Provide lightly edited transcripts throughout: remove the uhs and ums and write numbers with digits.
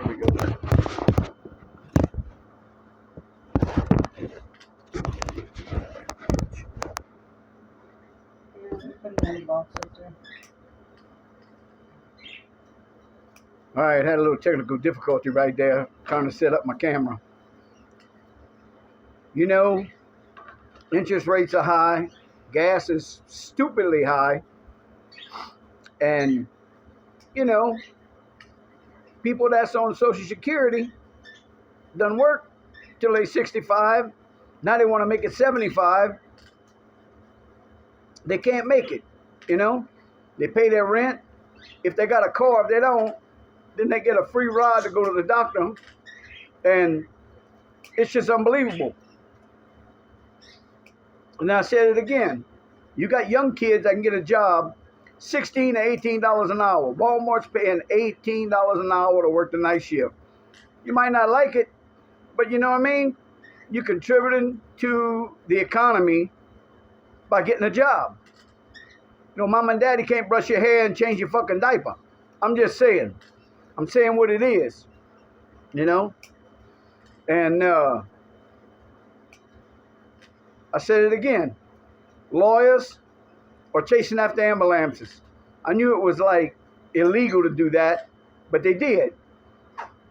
we go. All right, had a little technical difficulty right there trying to set up my camera. You know, interest rates are high, gas is stupidly high, and you know, people that's on Social Security done work till they 65. Now they want to make it 75. They can't make it, you know. They pay their rent. If they got a car, if they don't, then they get a free ride to go to the doctor. And it's just unbelievable. And I said it again. You got young kids that can get a job, $16 to $18 an hour. Walmart's paying $18 an hour to work the night shift. You might not like it, but you know what I mean? You're contributing to the economy by getting a job. You know, mom and daddy can't brush your hair and change your fucking diaper. I'm just saying. I'm saying what it is. You know? And I said it again. Lawyers are chasing after ambulances. I knew it was like illegal to do that, but they did.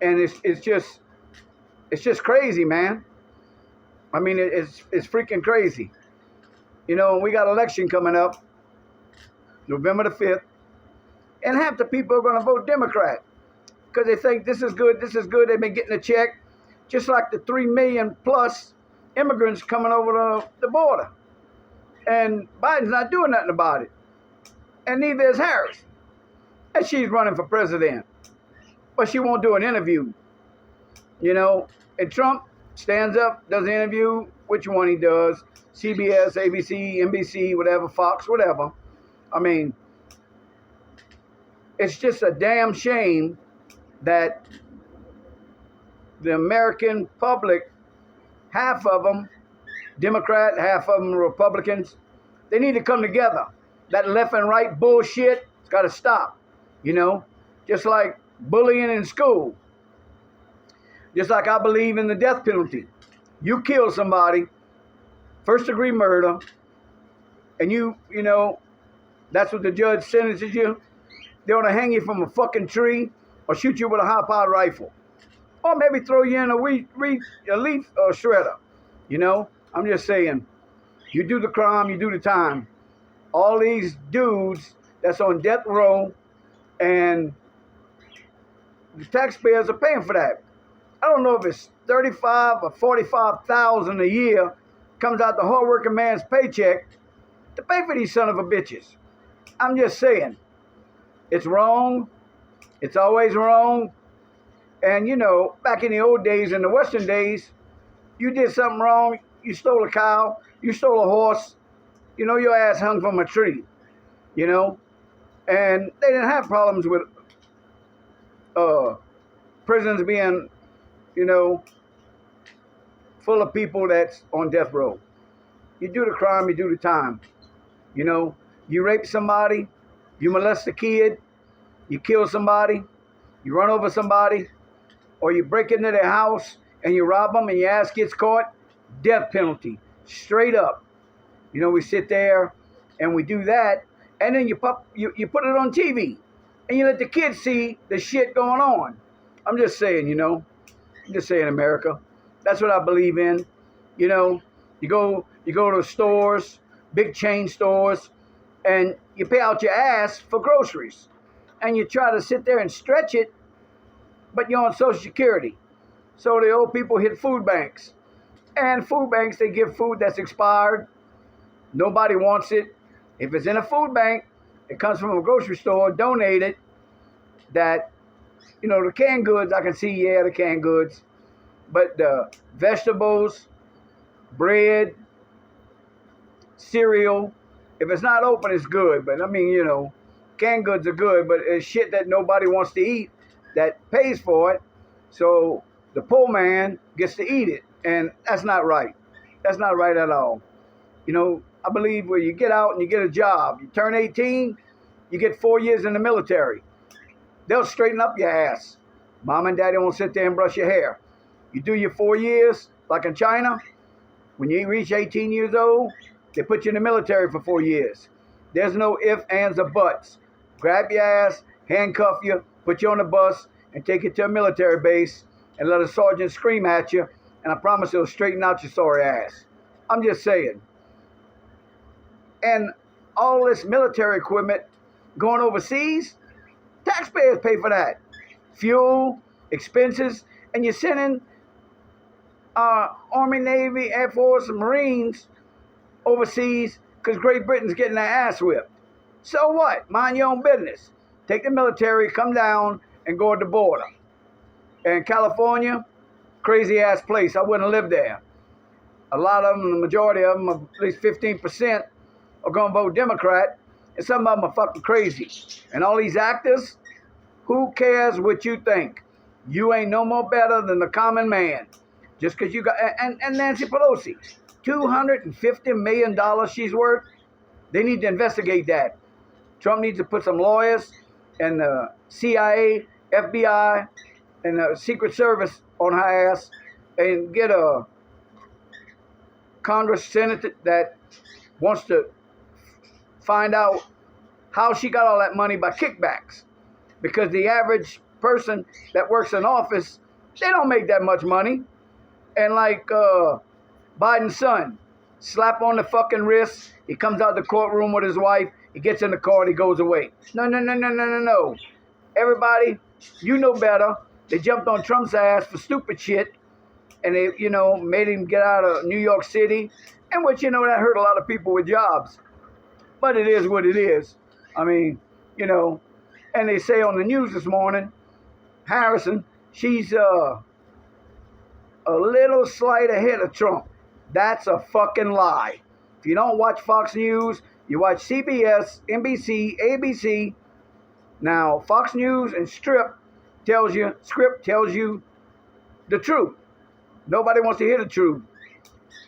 And it's just crazy, man. I mean, it's freaking crazy. You know, we got election coming up, November the 5th, and half the people are going to vote Democrat because they think this is good, they've been getting a check, just like the 3 million plus immigrants coming over the border. And Biden's not doing nothing about it. And neither is Harris. And she's running for president. But she won't do an interview. You know, and Trump stands up, does an interview, which one he does, CBS, ABC, NBC, whatever, Fox, whatever. I mean, it's just a damn shame that the American public, half of them Democrat, half of them Republicans, they need to come together. That left and right bullshit, it's got to stop. You know, just like bullying in school. Just like I believe in the death penalty. You kill somebody, first degree murder, and you know, that's what the judge sentences you. They want to hang you from a fucking tree or shoot you with a high-powered rifle. Or maybe throw you in a leaf shredder. You know, I'm just saying, you do the crime, you do the time. All these dudes that's on death row, and the taxpayers are paying for that. I don't know if it's $35,000 or $45,000 a year comes out the hard-working man's paycheck to pay for these son of a bitches. I'm just saying, it's wrong. It's always wrong. And, you know, back in the old days, in the Western days, you did something wrong, you stole a cow, you stole a horse, you know, your ass hung from a tree, you know. And they didn't have problems with prisons being, you know, full of people that's on death row. You do the crime, you do the time. You know, you rape somebody, you molest a kid, you kill somebody, you run over somebody, or you break into their house and you rob them and your ass gets caught, death penalty, straight up. You know, we sit there and we do that, and then you put it on TV and you let the kids see the shit going on. I'm just saying, you know, I'm just saying, America. That's what I believe in. You know, you go to stores, big chain stores, and you pay out your ass for groceries. And you try to sit there and stretch it, but you're on Social Security. So the old people hit food banks. And food banks, they give food that's expired. Nobody wants it. If it's in a food bank, it comes from a grocery store, donate it. That, you know, the canned goods, I can see, yeah, the canned goods. But the vegetables, bread, cereal, if it's not open, it's good. But I mean, you know, canned goods are good, but it's shit that nobody wants to eat that pays for it. So the poor man gets to eat it. And that's not right. That's not right at all. You know, I believe where you get out and you get a job, you turn 18, you get 4 years in the military. They'll straighten up your ass. Mom and daddy won't sit there and brush your hair. You do your 4 years, like in China. When you reach 18 years old, they put you in the military for 4 years. There's no ifs, ands, or buts. Grab your ass, handcuff you, put you on the bus, and take you to a military base and let a sergeant scream at you, and I promise he'll straighten out your sorry ass. I'm just saying. And all this military equipment going overseas, taxpayers pay for that. Fuel, expenses, and you're sending Army, Navy, Air Force, and Marines overseas because Great Britain's getting their ass whipped. So what? Mind your own business. Take the military, come down, and go at the border. And California, crazy ass place. I wouldn't live there. A lot of them, the majority of them, at least 15%, are going to vote Democrat, and some of them are fucking crazy. And all these actors, who cares what you think? You ain't no more better than the common man. Just because you got, and Nancy Pelosi, $250 million she's worth. They need to investigate that. Trump needs to put some lawyers and the CIA, FBI, and the Secret Service on her ass and get a Congress, Senate that wants to find out how she got all that money by kickbacks. Because the average person that works in office, they don't make that much money. And like Biden's son, slap on the fucking wrist, he comes out the courtroom with his wife, he gets in the car and he goes away. No. Everybody, you know better. They jumped on Trump's ass for stupid shit, and they, made him get out of New York City, and which, that hurt a lot of people with jobs. But it is what it is. I mean, and they say on the news this morning, Harrison, she's a little slight ahead of Trump. That's a fucking lie. If you don't watch Fox News, you watch CBS, NBC, ABC. Now, Fox News and Script tells you the truth. Nobody wants to hear the truth.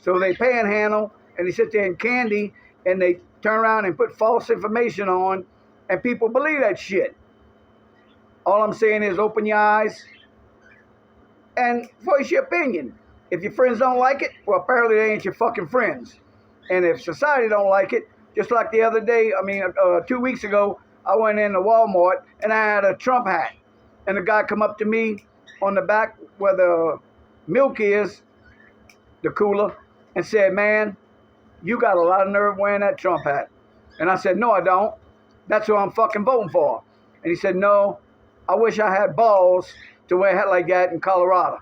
So they panhandle and they sit there and candy and they turn around and put false information on, and people believe that shit. All I'm saying is open your eyes and voice your opinion. If your friends don't like it, well, apparently they ain't your fucking friends. And if society don't like it, just like the other day, 2 weeks ago, I went into Walmart and I had a Trump hat. And the guy come up to me on the back where the milk is, the cooler, and said, "Man, you got a lot of nerve wearing that Trump hat." And I said, "No, I don't. That's who I'm fucking voting for." And he said, "No, I wish I had balls to wear a hat like that in Colorado."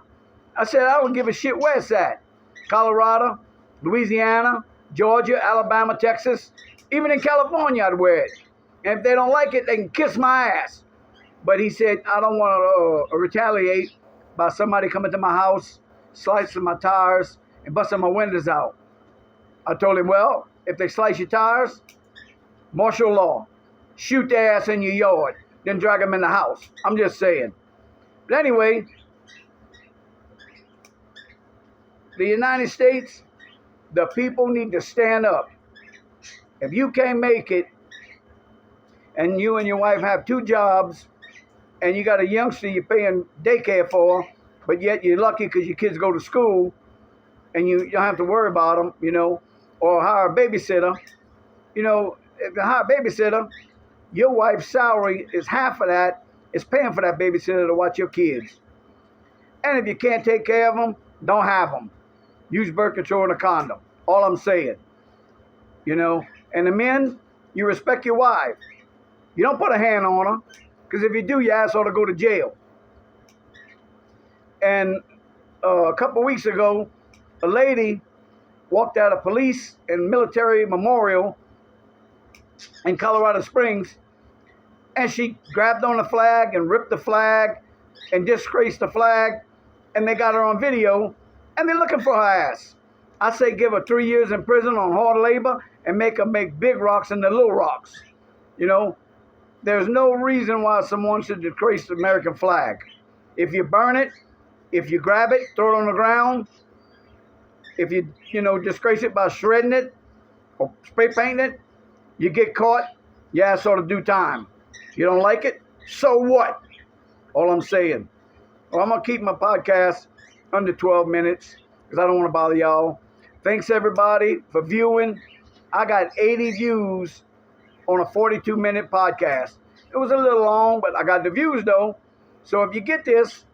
I said, "I don't give a shit where it's at. Colorado, Louisiana, Georgia, Alabama, Texas, even in California I'd wear it. And if they don't like it, they can kiss my ass." But he said, "I don't want to retaliate by somebody coming to my house, slicing my tires, and busting my windows out." I told him, "Well, if they slice your tires, martial law. Shoot their ass in your yard, then drag them in the house." I'm just saying. But anyway, the United States, the people need to stand up. If you can't make it, and you and your wife have 2 jobs, and you got a youngster you're paying daycare for, but yet you're lucky because your kids go to school, and you don't have to worry about them, or hire a babysitter. If you hire a babysitter, your wife's salary is half of that, is paying for that babysitter to watch your kids. And if you can't take care of them, don't have them. Use birth control and a condom. All I'm saying. And the men, you respect your wife. You don't put a hand on her, because if you do, your ass ought to go to jail. And a couple weeks ago, a lady walked out of police and military memorial in Colorado Springs, and she grabbed on the flag and ripped the flag and disgraced the flag, and they got her on video, and they're looking for her ass. I say give her 3 years in prison on hard labor and make her make big rocks into little rocks. There's no reason why someone should disgrace the American flag. If you burn it, if you grab it, throw it on the ground, if you, disgrace it by shredding it or spray painting it, you get caught, your ass ought to do time. You don't like it? So what? All I'm saying. Well, I'm going to keep my podcast under 12 minutes because I don't want to bother y'all. Thanks, everybody, for viewing. I got 80 views on a 42-minute podcast. It was a little long, but I got the views, though. So if you get this,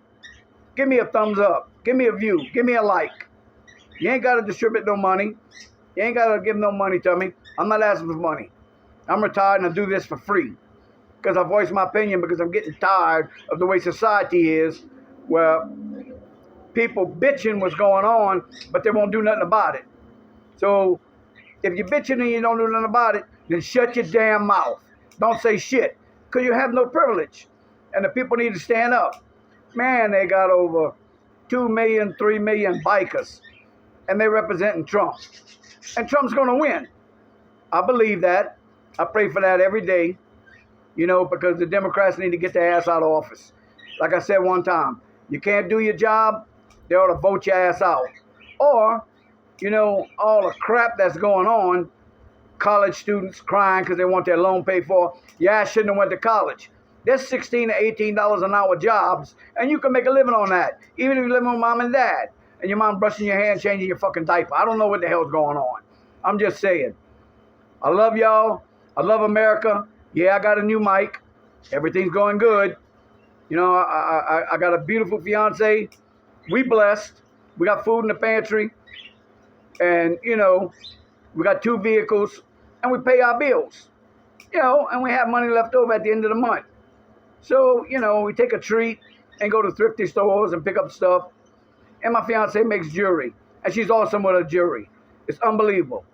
give me a thumbs up. Give me a view. Give me a like. You ain't got to distribute no money. You ain't got to give no money to me. I'm not asking for money. I'm retired and I do this for free because I voice my opinion because I'm getting tired of the way society is, where people bitching what's going on, but they won't do nothing about it. So if you're bitching and you don't do nothing about it, then shut your damn mouth. Don't say shit because you have no privilege. And the people need to stand up. Man, they got over 2 million, 3 million bikers, and they representing Trump. And Trump's going to win. I believe that. I pray for that every day, because the Democrats need to get their ass out of office. Like I said one time, you can't do your job, they ought to vote your ass out. Or, all the crap that's going on, college students crying because they want their loan paid for. Your ass shouldn't have went to college. There's $16 to $18 an hour jobs, and you can make a living on that, even if you live with mom and dad, and your mom brushing your hair and changing your fucking diaper. I don't know what the hell's going on. I'm just saying. I love y'all. I love America. Yeah, I got a new mic. Everything's going good. I got a beautiful fiance. We blessed. We got food in the pantry. And, we got 2 vehicles. And we pay our bills. And we have money left over at the end of the month. So, we take a treat and go to thrifty stores and pick up stuff. And my fiance makes jewelry. And she's awesome with her jewelry. It's unbelievable.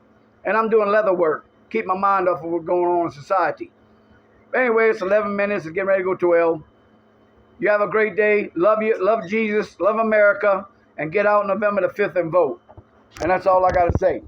And I'm doing leather work. Keep my mind off of what's going on in society. But anyway, it's 11 minutes. It's getting ready to go 12. You have a great day. Love you. Love Jesus. Love America. And get out November the 5th and vote. And that's all I got to say.